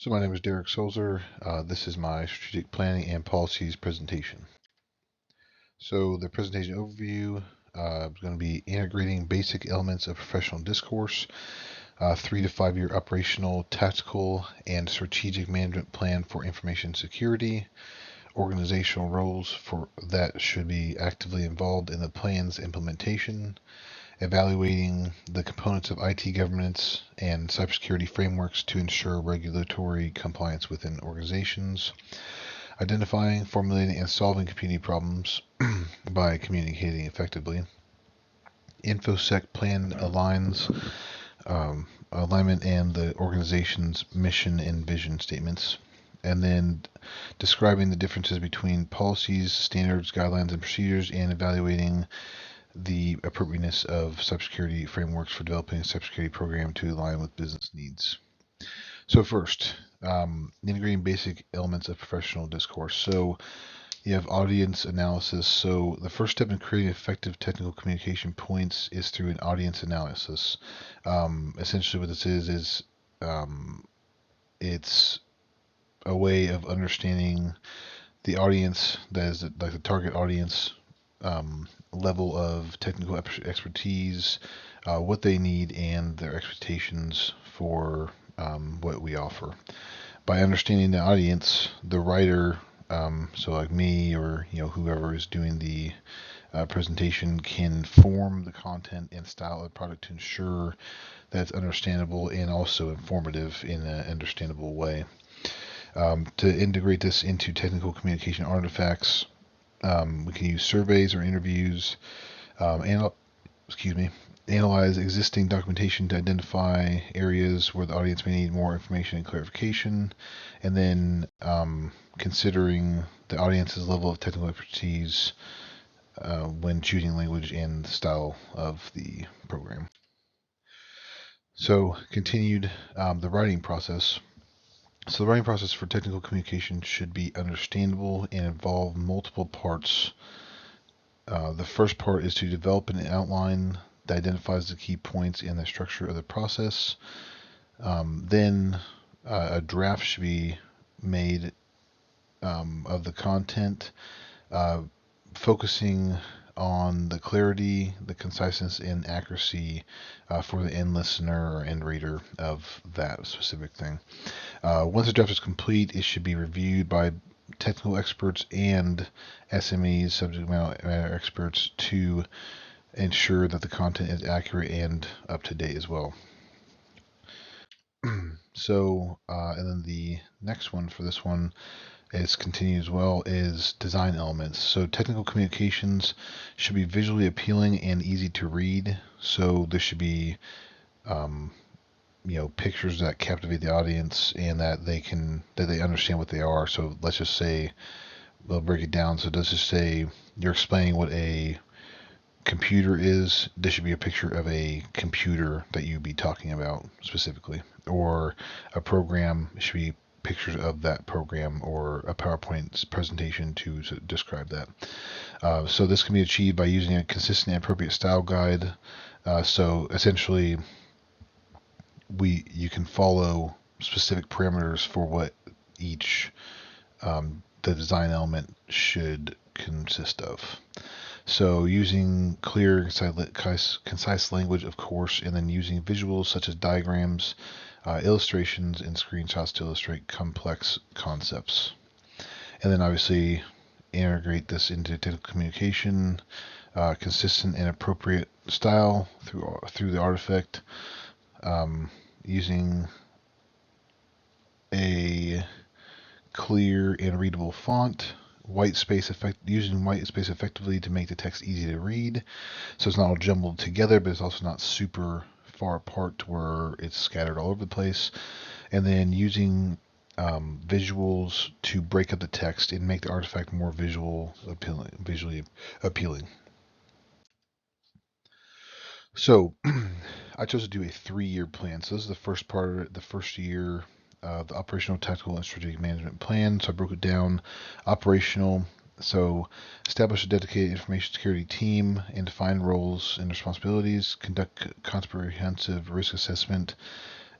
So my name is Derek Sulzer. This is my strategic planning and policies presentation. So the presentation overview is going to be integrating basic elements of professional discourse, 3 to 5 year operational, tactical, and strategic management plan for information security, organizational roles for that should be actively involved in the plan's implementation, evaluating the components of IT governance and cybersecurity frameworks to ensure regulatory compliance within organizations, identifying, formulating, and solving community problems by communicating effectively. InfoSec plan alignment and the organization's mission and vision statements. And then describing the differences between policies, standards, guidelines, and procedures, and evaluating the appropriateness of cybersecurity frameworks for developing a cybersecurity program to align with business needs. So first, integrating basic elements of professional discourse. So you have audience analysis. So the first step in creating effective technical communication points is through an audience analysis. Essentially, what this is it's a way of understanding the audience, that is like the target audience, level of technical expertise, what they need, and their expectations for what we offer. By understanding the audience, the writer, so like me or whoever is doing the presentation, can form the content and style of the product to ensure that it's understandable and also informative in an understandable way. To integrate this into technical communication artifacts, we can use surveys or interviews, analyze existing documentation to identify areas where the audience may need more information and clarification, and then considering the audience's level of technical expertise when choosing language and the style of the program. So, continued the writing process. So, the writing process for technical communication should be understandable and involve multiple parts. The first part is to develop an outline that identifies the key points and the structure of the process. Then a draft should be made of the content, focusing on the clarity, the conciseness, and accuracy for the end listener or end reader of that specific thing. Once the draft is complete, it should be reviewed by technical experts and SMEs, subject matter experts, to ensure that the content is accurate and up to date as well. So, and then the next one for this one is continued as well, is design elements. So technical communications should be visually appealing and easy to read. So there should be pictures that captivate the audience and that they understand what they are. So let's just say, we'll break it down. So let's just say you're explaining what a computer is. This should be a picture of a computer that you'd be talking about specifically, or a program should be pictures of that program, or a PowerPoint presentation to describe that. So this can be achieved by using a consistent and appropriate style guide. So essentially, you can follow specific parameters for what each the design element should consist of. So using clear, concise language, of course, and then using visuals such as diagrams, illustrations, and screenshots to illustrate complex concepts. And then obviously integrate this into technical communication, consistent and appropriate style through the artifact, using a clear and readable font, using white space effectively to make the text easy to read, so it's not all jumbled together, but it's also not super far apart to where it's scattered all over the place. And then using visuals to break up the text and make the artifact more visually appealing. So I chose to do a 3-year plan. So this is the first part of it, the first year, the operational, tactical, and strategic management plan. So I broke it down. Operational. So establish a dedicated information security team and define roles and responsibilities. Conduct comprehensive risk assessment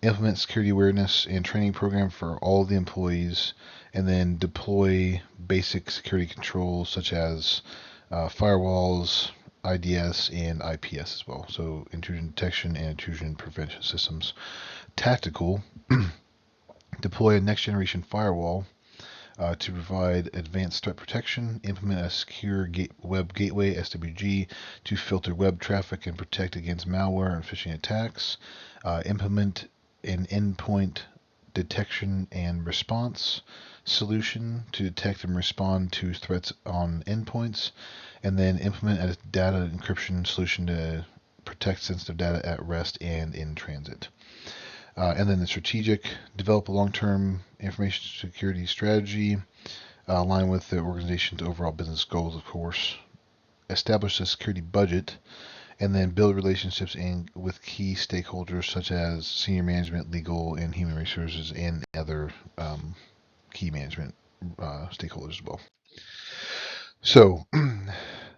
implement security awareness and training program for all of the employees, and then deploy basic security controls such as firewalls, IDS, and IPS as well. So intrusion detection and intrusion prevention systems. Tactical, deploy a next generation firewall to provide advanced threat protection, implement a secure web gateway SWG to filter web traffic and protect against malware and phishing attacks, implement an endpoint detection and response solution to detect and respond to threats on endpoints, and then implement a data encryption solution to protect sensitive data at rest and in transit. And then the strategic, develop a long-term information security strategy aligned with the organization's overall business goals, of course. Establish a security budget, and then build relationships with key stakeholders such as senior management, legal, and human resources, and other key management stakeholders as well. So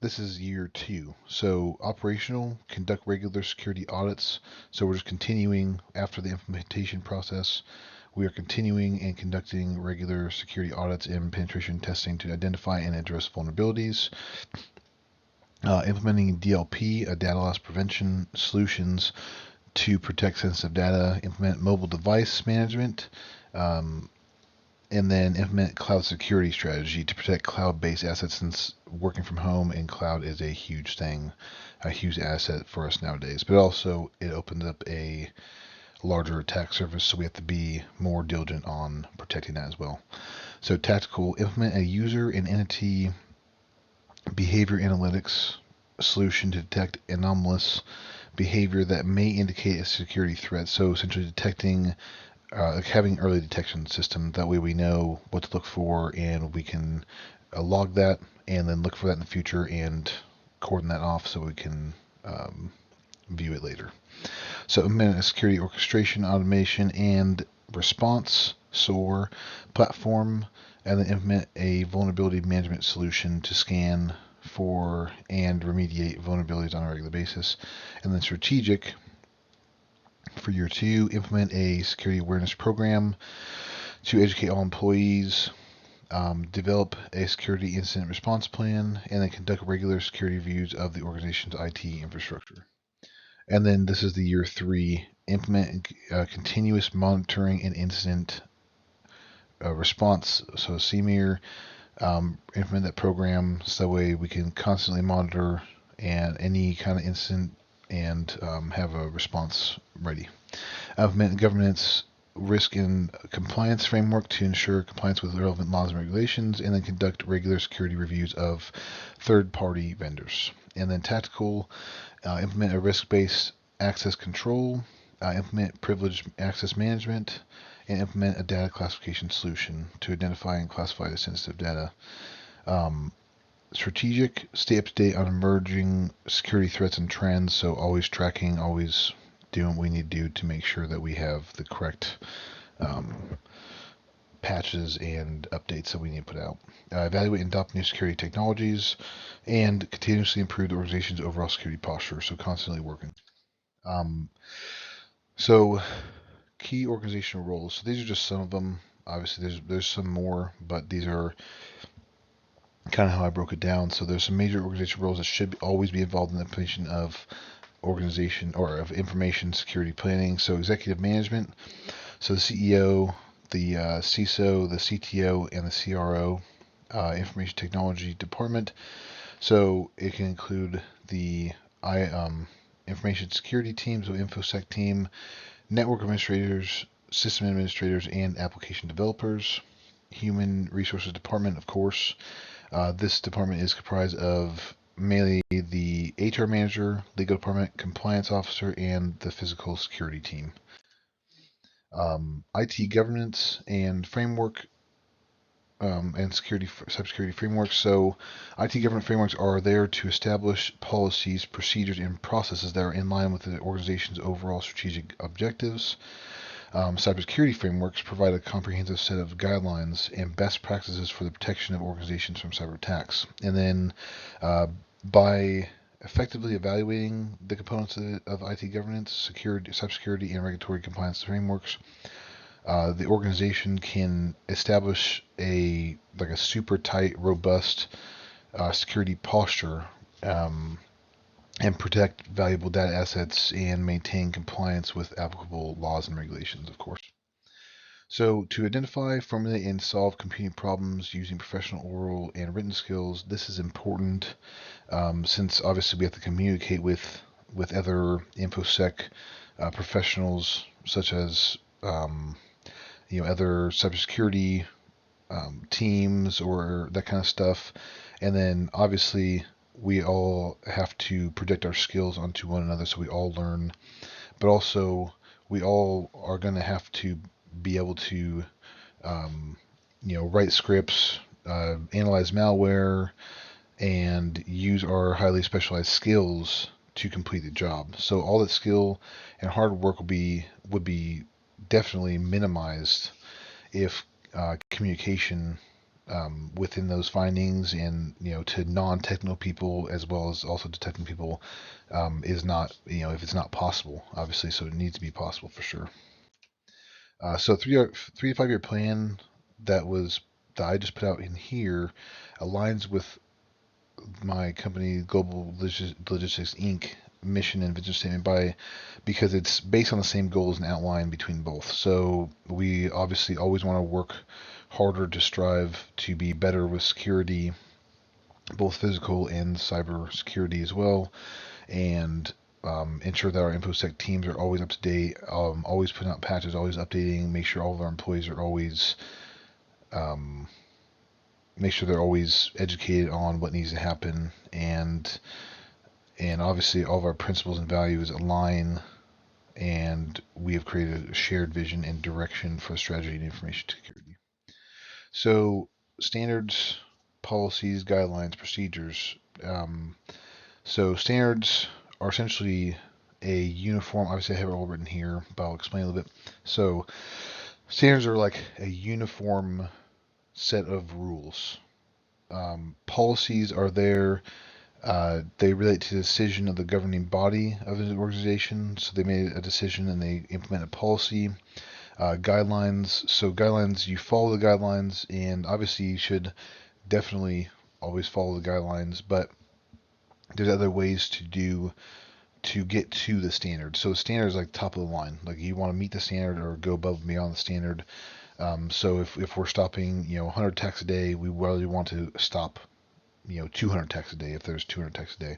this is year 2. So operational, conduct regular security audits. So we're just continuing after the implementation process. We are continuing and conducting regular security audits and penetration testing to identify and address vulnerabilities. Implementing DLP, data loss prevention solutions to protect sensitive data. Implement mobile device management. And then implement cloud security strategy to protect cloud-based assets, since working from home and cloud is a huge thing, a huge asset for us nowadays. But also it opens up a larger attack surface, so we have to be more diligent on protecting that as well. So tactical, implement a user and entity behavior analytics solution to detect anomalous behavior that may indicate a security threat. So essentially detecting having early detection system. That way we know what to look for, and we can log that and then look for that in the future and cordon that off so we can view it later. So implement a security orchestration, automation, and response SOAR platform, and then implement a vulnerability management solution to scan for and remediate vulnerabilities on a regular basis. And then strategic, for year 2, implement a security awareness program to educate all employees, develop a security incident response plan, and then conduct regular security reviews of the organization's IT infrastructure. And then this is the year 3, implement continuous monitoring and incident response. So CMIR, implement that program so that way we can constantly monitor and any kind of incident and have a response ready. Implement governance, risk, and compliance framework to ensure compliance with relevant laws and regulations, and then conduct regular security reviews of third-party vendors. And then tactical, implement a risk-based access control, implement privileged access management, and implement a data classification solution to identify and classify the sensitive data. Strategic, stay up to date on emerging security threats and trends, so always tracking, always doing what we need to do to make sure that we have the correct patches and updates that we need to put out. Evaluate and adopt new security technologies, and continuously improve the organization's overall security posture, so constantly working. So key organizational roles. So these are just some of them. Obviously there's some more, but these are kind of how I broke it down. So there's some major organizational roles that should always be involved in the implementation of organization or of information security planning. So executive management, so the CEO, the CISO, the CTO, and the CRO, information technology department. So it can include the information security team, so InfoSec team, network administrators, system administrators, and application developers. Human resources department, of course. This department is comprised of mainly the HR manager, legal department, compliance officer, and the physical security team. IT governance and framework and cybersecurity frameworks. So IT governance frameworks are there to establish policies, procedures, and processes that are in line with the organization's overall strategic objectives. Cybersecurity frameworks provide a comprehensive set of guidelines and best practices for the protection of organizations from cyber attacks. And then by effectively evaluating the components of IT governance, security, cybersecurity, and regulatory compliance frameworks. The organization can establish a super tight, robust security posture, and protect valuable data assets and maintain compliance with applicable laws and regulations, of course. So, to identify, formulate, and solve computing problems using professional oral and written skills, this is important since obviously we have to communicate with other InfoSec professionals, such as other cybersecurity teams or that kind of stuff. And then obviously we all have to project our skills onto one another so we all learn. But also we all are going to have to be able to write scripts, analyze malware, and use our highly specialized skills to complete the job. So all that skill and hard work would be definitely minimized if communication within those findings and to non-technical people as well as also to technical people is not, if it's not possible, obviously. So it needs to be possible for sure. So 3 to 5 year plan that I just put out in here aligns with my company, Global Logistics Inc. mission and vision statement because it's based on the same goals and outline between both. So we obviously always want to work harder to strive to be better with security, both physical and cyber security as well, and ensure that our InfoSec teams are always up to date, always putting out patches, always updating, make sure all of our employees are always make sure they're always educated on what needs to happen, and obviously all of our principles and values align, and we have created a shared vision and direction for strategy and information security. So standards, policies, guidelines, procedures. So standards are essentially a uniform, obviously I have it all written here, but I'll explain a little bit. So standards are like a uniform set of rules. Policies are there. They relate to the decision of the governing body of an organization. So they made a decision and they implement a policy. Guidelines. So guidelines, you follow the guidelines, and obviously you should definitely always follow the guidelines. But there's other ways to get to the standard. So the standard is like top of the line. Like you want to meet the standard or go above and beyond the standard. So if we're stopping 100 attacks a day, we really want to stop 200 attacks a day if there's 200 attacks a day.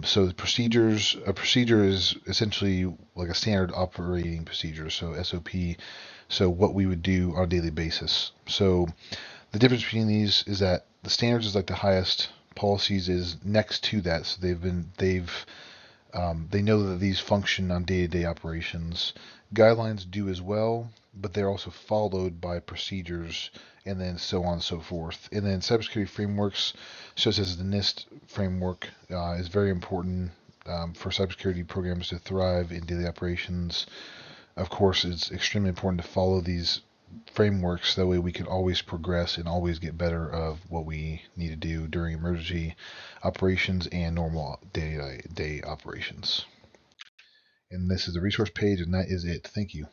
So the procedures, a procedure is essentially like a standard operating procedure, so SOP. So what we would do on a daily basis. So the difference between these is that the standards is like the highest, policies is next to that. So they know that these function on day-to-day operations. Guidelines do as well, but they're also followed by procedures, and then so on and so forth. And then cybersecurity frameworks, such as the NIST framework, is very important for cybersecurity programs to thrive in daily operations. Of course, it's extremely important to follow these frameworks. That way we can always progress and always get better of what we need to do during emergency operations and normal day operations. And this is the resource page, and that is it. Thank you.